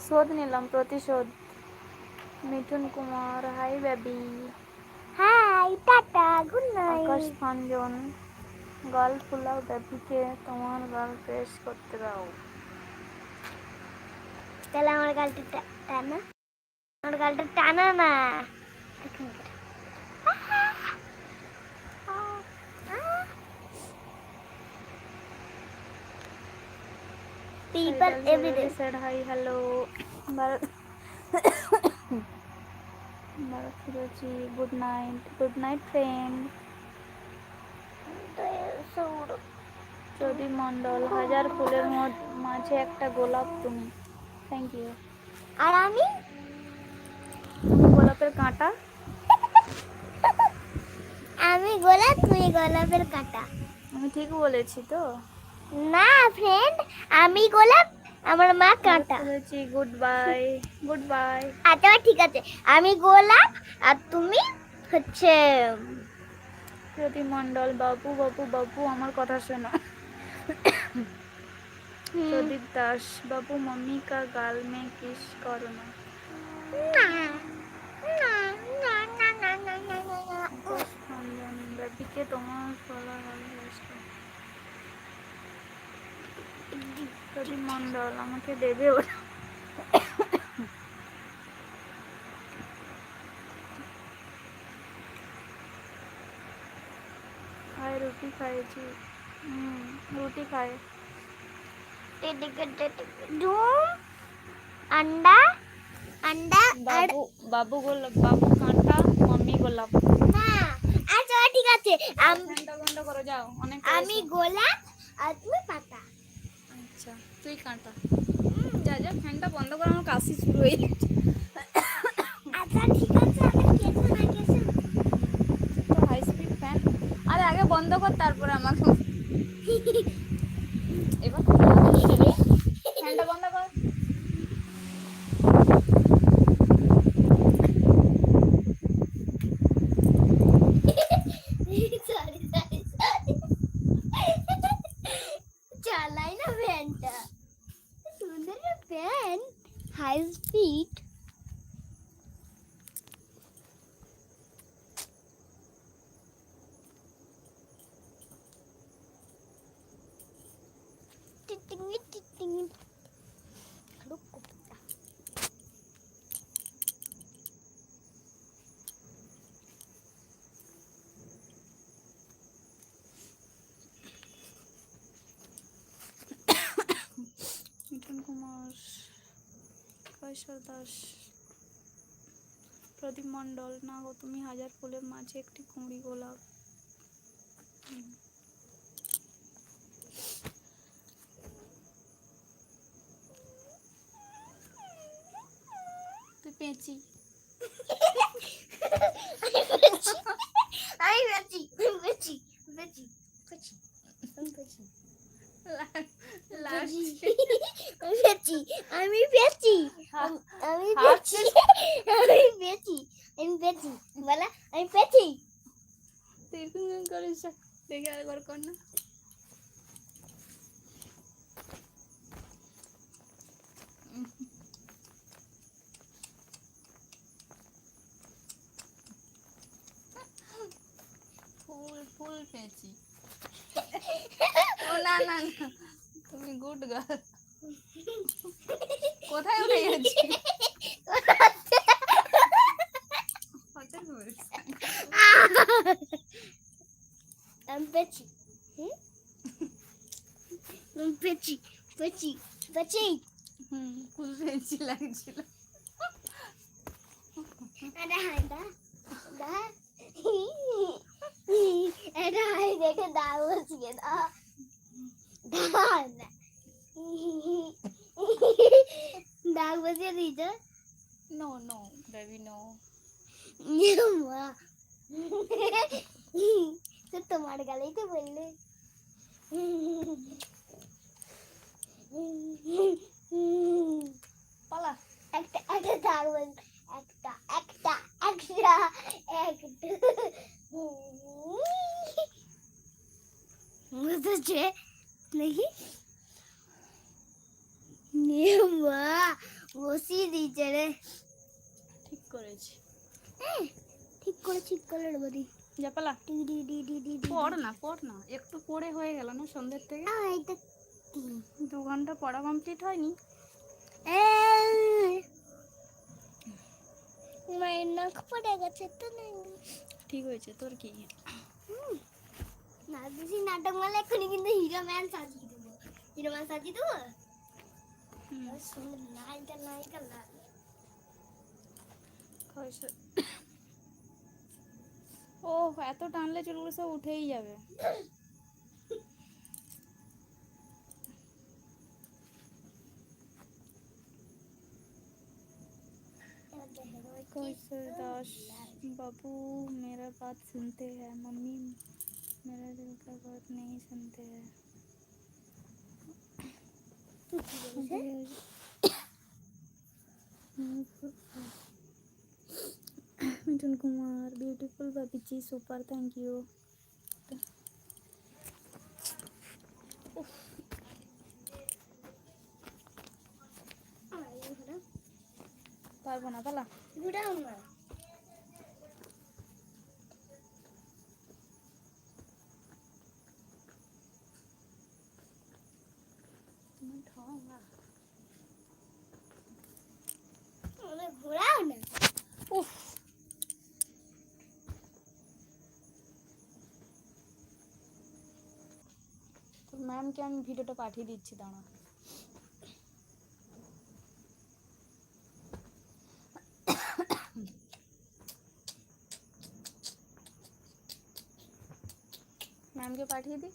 শোধ নিলাম, প্রতিশোধ। Mithun Kumar, hi baby. Hi, tata, good night. Akash ফাঞ্জন, গাল ফুলাও বেবিকে, তোমার গাল প্রেস করতে দাও। তাহলে আমার গালটা টানা, আমার গালটা টানা না। People every day. said hi, hello. Bharat Firozi, good night friend. প্রদীপ মন্ডল, হাজার ফুলের মাঝে একটা গোলাপ তুমি। Thank you. আর আমি গোলাপের কাঁটা। আমি গোলাপ, তুমি গোলাপের কাঁটা। আমি ঠিক বলেছি তো? না ফ্রেন্ড, আমি গোলাপ, আমার মা কাঁটা। Good bye, good bye. আচ্ছা ঠিক আছে, আমি গোলাপ আর তুমি হচ্ছে প্রদীপ মন্ডল, বাবু বাবু বাবু আমার কথা শোনো। প্রদীপ দাস, বাবু मम्मी का गाल में किस करो ना। বেবিকে তোমার গলা ভালোবাসা। প্রদীপ মন্ডল, আমাকে দেবে ওরা। खाए रोटी खाए जी। रोटी खाए। अंडा अंडा बाबू बाबू गोलाप, बाबू कांटा, मम्मी गोलाप। না আচ্ছা ঠিক আছে, ফ্যানটা বন্ধ করো যাও, অনেক আমি গোলাপ আর তুমি পাতা। আচ্ছা তুই কাঁটা। যা যা, ফ্যানটা বন্ধ করো, আমার কাশি শুরু হয়ে গেছে। আচ্ছা ঠিক আছে, আমি কেসে না কেসে তো হাই স্পিড ফ্যান। আরে আগে বন্ধ কর, তারপরে আমাকে। এবার ফ্যানটা বন্ধ কর। চালাই না ফ্যানটা, সুন্দর fan, high speed. Mithun Kumar, Kishore Das, প্রদীপ মন্ডল, না গো তুমি হাজার ফুলের মাঝে একটি কুঁড়ি গোলাপ। তুই পেঁচি। আমি বেচি বেচি বেচি বেচি বেচি আমি বেচি আমি বেচি আমি বেচি আমি বেচি বলা আমি বেচি। তুই করিস, দেখে আরেকবার কর না। ফুল ফুল পেঁচি। ও না না না, তুমি গুড গার্ল। কোথায় উঠে গেছি? আমি পেঁচি পেঁচি পেঁচি পেঁচি। ফুল পেঁচি লাগছিল। এটা দেখে দাও বসিয়ে দাও দাগ বসিয়ে দিয়েছ। No no baby no. তো তোমার গালেই তো বললে। পালা একটা একটা দাগ বল, একটা একটা একটা একটা বুঝেছে নাকি? মা বসিয়ে দিয়েছে রে। ঠিক করেছি। ঠিক করে বলি জাপালা ডি ডি ডি ডি ডি ডি পড় না একটু পড়ে হয়ে গেল না সন্ধ্যের থেকে। এটা কি 2 ঘন্টা পড়া কমপ্লিট হয়নি। মায়ের নখ পড়ে গেছে তো না। ঠিক হয়েছে তোর কি? না বেশি নাটক মালে এক্ষুনি কিন্তু হিরো ম্যান সাজিয়ে দেবো। হিরো ম্যান সাজিয়ে দেবো। নায়িকা নায়িকা লাগে। ও এত টানলে চুলগুলো সব উঠেই যাবে। কৈশোर दास बाबू मेरा बात सुनते हैं, मम्मी मेरा दिल का बात नहीं सुनते हैं। मिथुन कुमार ब्यूटीफुल बाबीची सुपर थैंक यू। পারবো না পালা গুড়াও না তুমি ঠোঙা ঘোরাও না। উফ তোর ম্যামকে আমি ভিডিওটা পাঠিয়ে দিচ্ছি, দাঁড়া। ম্যামকে পাঠিয়ে দিই।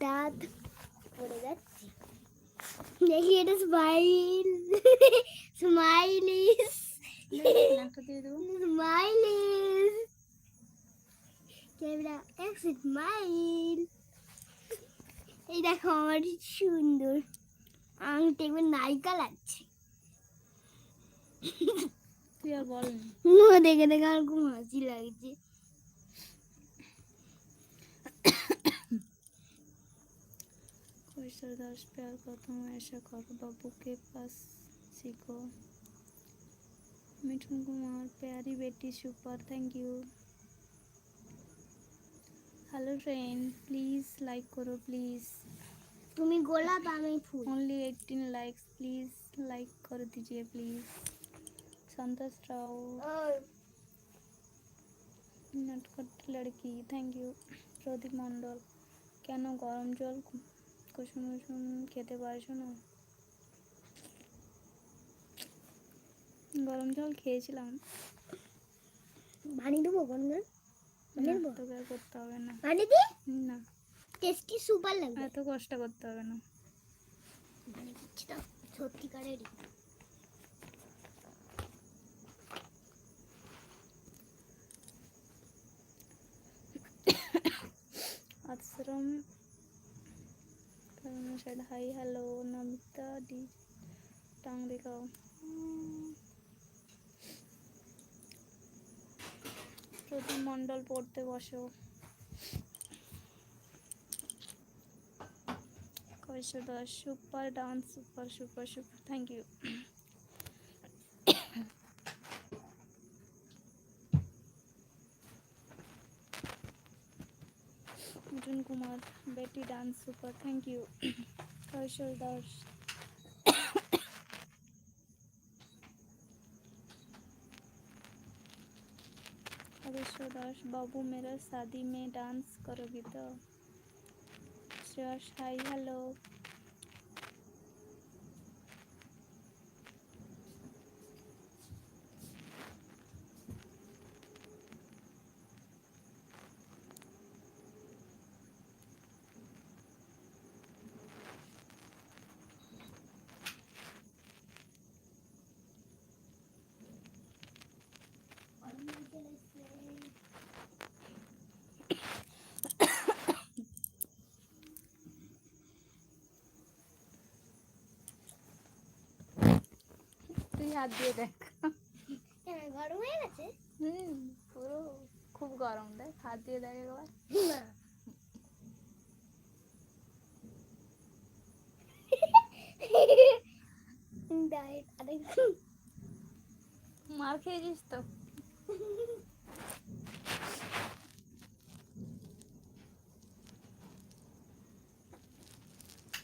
দাঁত পড়ে যাচ্ছে। দেখি এটা স্মাইল স্মাইলিস স্মাইলিস ক্যামেরা এক্সিট স্মাইল। এই দেখো আমার সুন্দর আংটি একবার নায়িকা লাগছে। তুই আর বল দেখে দেখে আমার খুব হাসি লাগছে। কৈশोर दास प्यार को तुम ऐसा करो, बाबू के पास सीखो। मिठुन कुमार प्यारी बेटी super thank you. Hello friend please like करो प्लीज। তুমি গোলাপ আমি ফুল। ओनली 18 लाइक्स प्लीज लाइक कर दीजिए प्लीज। संतोष राव नटखट लड़की थैंक यू। प्रदीप मंडल কেন গরম জল কুসুম কুসুম খেতে পারছো না? গরম জল খেয়েছিলাম। বানিয়ে দেবো গরম জল? তোকে আর করতে হবে না। বানিয়ে দি না টেস্টি সুপার লাগবে। এত কষ্ট করতে হবে না। বানিয়ে দিচ্ছি তো সত্যিকারেরই। आश्रम साइड हाई हेलो नमिता डी टांग दिखाओ। प्रदीप मंडल पढ़ते बसो। Kishore Das super dance super super super thank you. Mithun Kumar बेटी डांस सुपर थैंक यू। কৈশোর दास कैशोर दास बाबू मेरा शादी में डांस करोगी तो? Shreyas hi hello. হাত দিয়ে দেখ। কেন গরম হয়ে গেছে? পুরো খুব গরম, দেখ হাত দিয়ে দেখ একবার। না ডায়েট আরেক মার খেয়েছিস তো।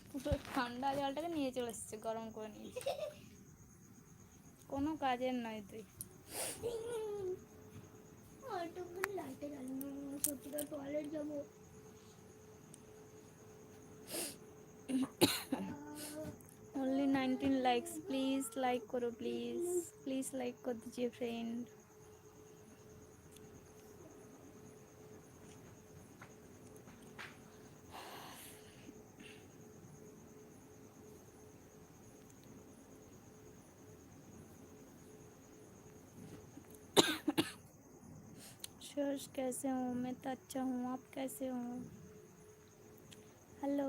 পুরো ঠান্ডা জলটাকে নিয়ে চলে এসছে, গরম করে নিয়েছে। কোনো কাজের নয় তুই। লাইটে জ্বালানো, সত্যিকার টয়লেট যাবো। ओनली 19 लाइक्स, प्लीज लाइक करो, प्लीज प्लीज लाइक कर दीजिए फ्रेंड। शर्ष कैसे हो? मैं तो अच्छा हूँ, आप कैसे हो? हेलो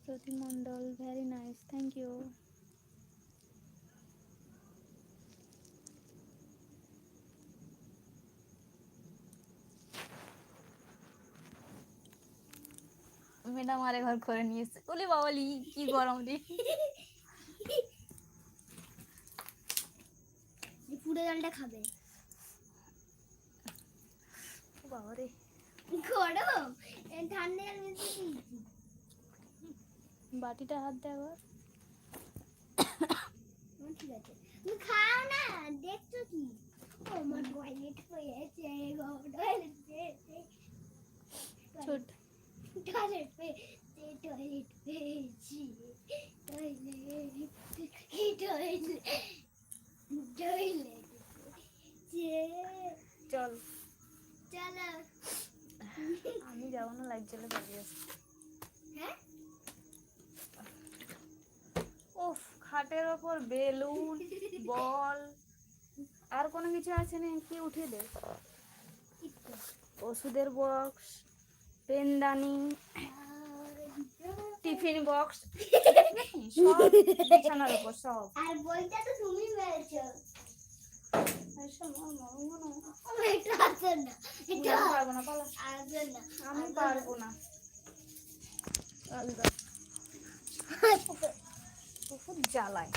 प्रति मंडल, वेरी नाइस, थैंक यू। মেয়েটা আমারে ঘর করে নিয়েছে, বলি বাবালি কি গরম রে। পুরো জলটা খাবে। বাবারে গরম ঠান্ডা জল মিশিয়ে দিয়েছি। বাটিটা হাত দে একবার। ঠিক আছে তুমি খাও না, দেখছো কি? ও আমার টয়লেট হয়েছে গো, টয়লেট পেয়েছে, ছোট টয়লেট পেয়েছে, টয়লেট পেয়েছি, টয়লেট কি টয়লেট, টয়লেট চল চলো। আমি যাবো না, লাইট জ্বলে দাঁড়িয়ে আছে। হ্যাঁ উফ, খাটের ওপর বেলুন, বল আর কোনো কিছু আছে না, কি উঠে দে। ওষুধের বক্স, পেনদানি, টিফিন বক্স, সব বিছানার উপর সব। আর বইটা তো তুমি মেরেছো। এটা আছে না, এটা পারবো না, পালা। আছে না, আমি পারবো না। খুব জ্বালায়।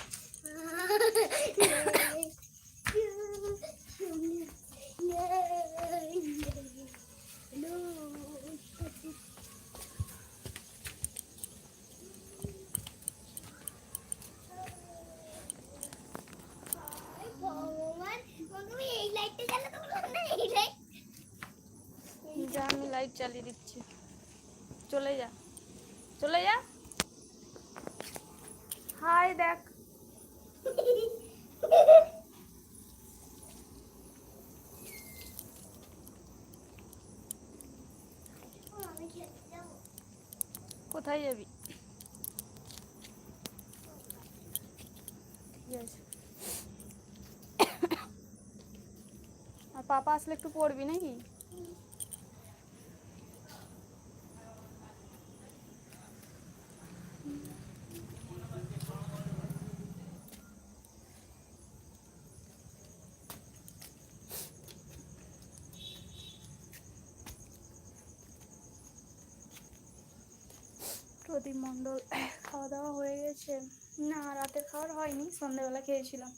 যা, আমি লাইট চালিয়ে দিচ্ছি, চলে যা, চলে যা। হাই দেখ, কোথায় যাবি? ঠিক আছে। আর পাপা আসলে একটু পড়বি নাকি? প্রদীপ মণ্ডল, খাওয়া দাওয়া হয়ে গেছে? না, রাতের খাওয়ার হয়নি, সন্ধ্যাবেলা খেয়েছিলাম।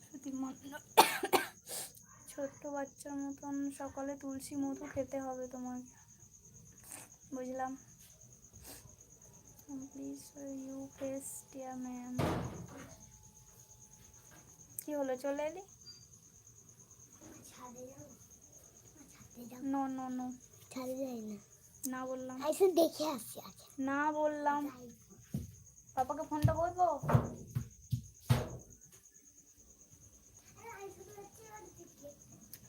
প্রদীপ মণ্ডল, ছোট্ট বাচ্চার মতন সকালে তুলসী মধু খেতে হবে তোমাকে, বুঝলাম। Please you face dear ma'am. কি হলো, চলে এলি? নো নো নো, ছাড়ে যায় না, না বললাম, আইসে দেখে আসছি। আচ্ছা না বললাম। পাপাকে ফোনটা করবো?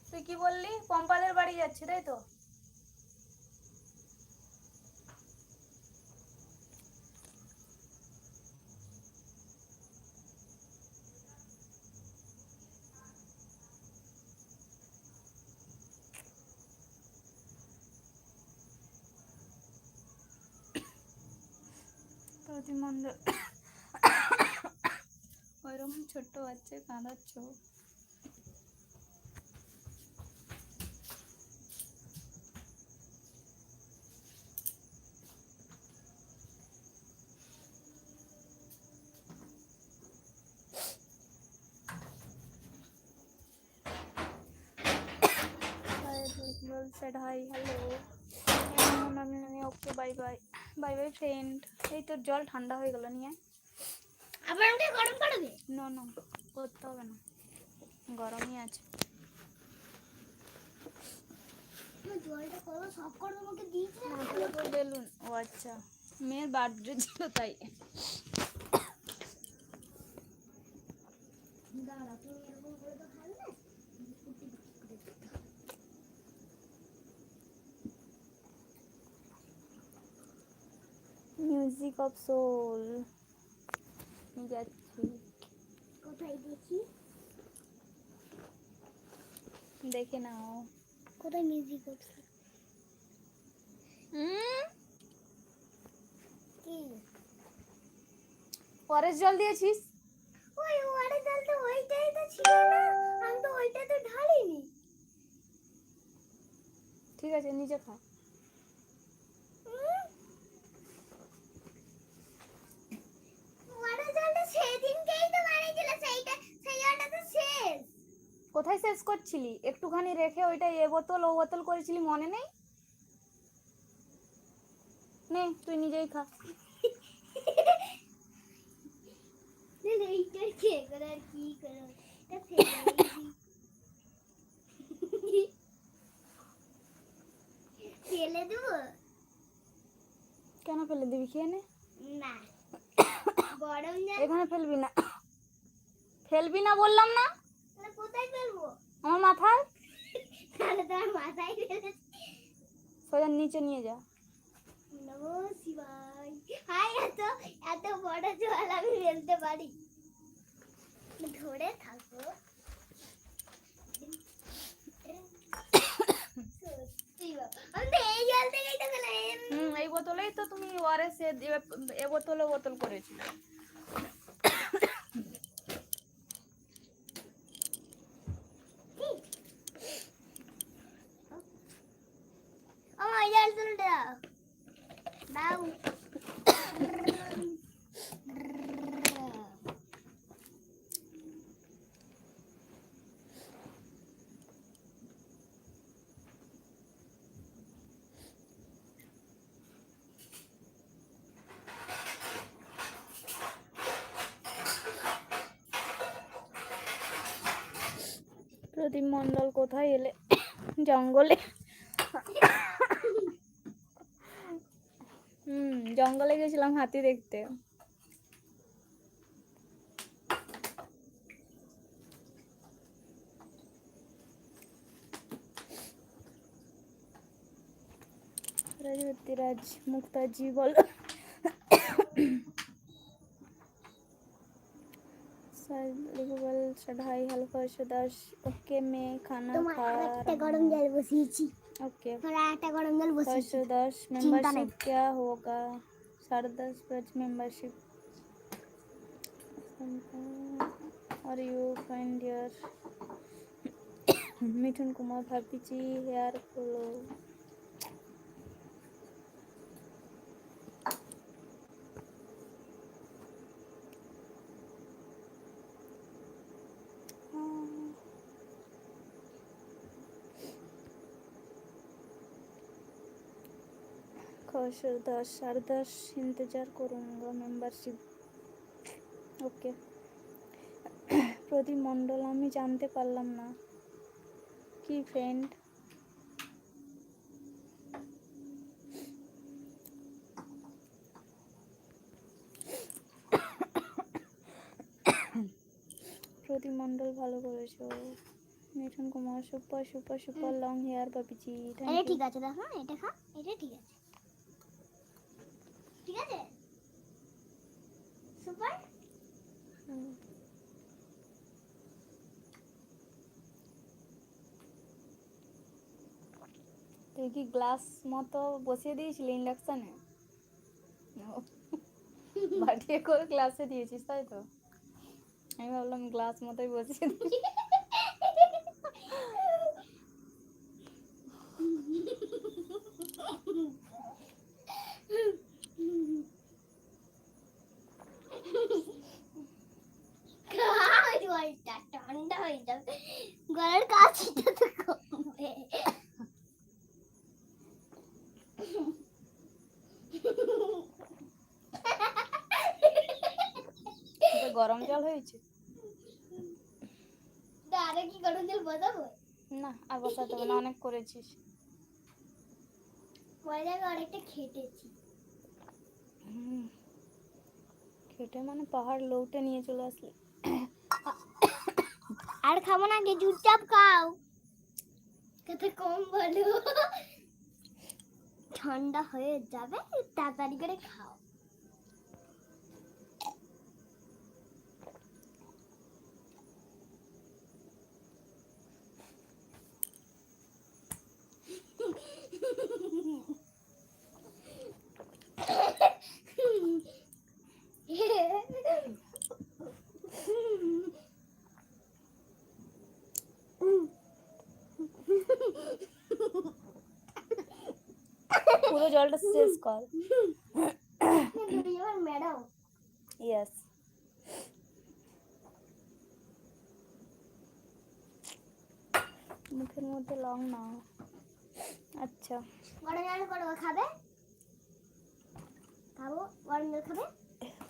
তুই কি বললি? পম্পাদের বাড়ি যাচ্ছে তাই তো? প্রতিমণ্ডল ওইরকম ছোট্ট বাচ্চা কাঁদাচ্ছ। said hi hello okay bye bye bye bye friend. এই তোর জল ঠান্ডা হয়ে গেল নিয়ে আবার আমাকে গরম করবে? না না করতে হবে না, গরমই আছে। আমি জলটা কত সব করে তোমাকে দিয়েছি না। বেলুন, ও আচ্ছা মেয়ের বার্থডে ছিল তাই। দাঁড়া তুমি এরকম করে তো খাবে না। মিউজিক অফ সোল যাচ্ছি। কোথায় দেখি? দেখে নাও কোথায় মিউজিক করছে? কি পরের জল দিয়েছিস? ওই ওয়াটার জলটা ওইটাই তো ছিল না, আমি তো ওইটা তো ঢালিনি। ঠিক আছে নিজে খা। ওয়াটার জলটা সেদিনকেই তো বানিয়েছিল, সেইটা সেই ওটা তো শেষ। কোথায় শেষ করছিলি? একটুখানি রেখে ওইটা এ বোতল ও বোতল করেছিলি মনে নেই? নে তুই নিজেই খা। এইটা কে করে আর কি করে এটা ফেলে ফেলে দেবো? কেন ফেলে দিবি? খেয়ে নে। না গরম জল এখানে ফেলবি না, ফেলবি না বললাম না। তাহলে কোথায় ফেলবো? আমার মাথায় তাহলে তোমার মাথায় ফেলেছি। সোজা নিচে নিয়ে যা। নমো শিবায়। হাই এত এত বড় জল আমি ফেলতে পারি? ধরে থাকো। সত্যি বাবা, আমি তো এই জল থেকেই তো ফেলে। এই বোতলেই তো তুমি ওআরএস এ বোতল ও বোতল করেছিলে। আমার জল তুলে দাও দাও। প্রদীপ মণ্ডল কোথায় এলে? জঙ্গলে। জঙ্গলে গেছিলাম হাতি দেখতে। রাজ মুক্তাজি বল। चढ़ाई हल्का दास ओके मैं खाना खा একটা গরম জল বসিয়েছি। ओके আর একটা গরম জল বসিয়েছি। 10 मेंबरशिप क्या होगा? 10:30 बज मेंबरशिप और you find your Mithun Kumar भापीजी हेयर फॉलो। खौशर 10:30 इंतजार करूँगा मेंबरशिप ओके। প্রদীপ মণ্ডল আমি জানতে পারলাম না কি ফ্রেন্ড? প্রদীপ মণ্ডল ভালো করেছো। Mithun Kumar super super super long hair Bapiji thank এটা ইউ। ঠিক আছে দেখো এটা খা, এটা ঠিক আছে। ঠিক আছে সুপার। তুই কি গ্লাস মতো বসিয়ে দিয়েছিলি ইন্ডাকশনে? বাটিয়ে করে গ্লাসে দিয়েছিস তাই তো? আমি ভাবলাম গ্লাস মতোই বসিয়ে দিই। জলটা ঠান্ডা হয়ে যাবে, গলার কাছিটা তো কমবে। এটা গরম জল হয়েছে? আরে কি গরম জল বসাবো? না আর বসাতে হবে না, অনেক করেছিস। পরে যাবে, অনেকটা খেটেছি। খেটে মানে পাহাড় লৌটে নিয়ে চলে আসলি। আর খাবো না, কি চুপচাপ খাও, কথা কম বলো। ঠান্ডা হয়ে যাবে, তাড়াতাড়ি করে খাও। পুরো জলটা শেষ কর। Madam yes. মুখের মধ্যে লং নাও। আচ্ছা গরম জল করবো, খাবে? খাবো, গরম জল খাবে?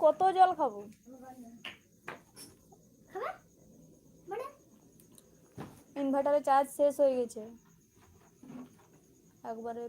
কত জল খাবো? খাবে মানে? ইনভার্টারে চার্জ শেষ হয়ে গেছে, একবারে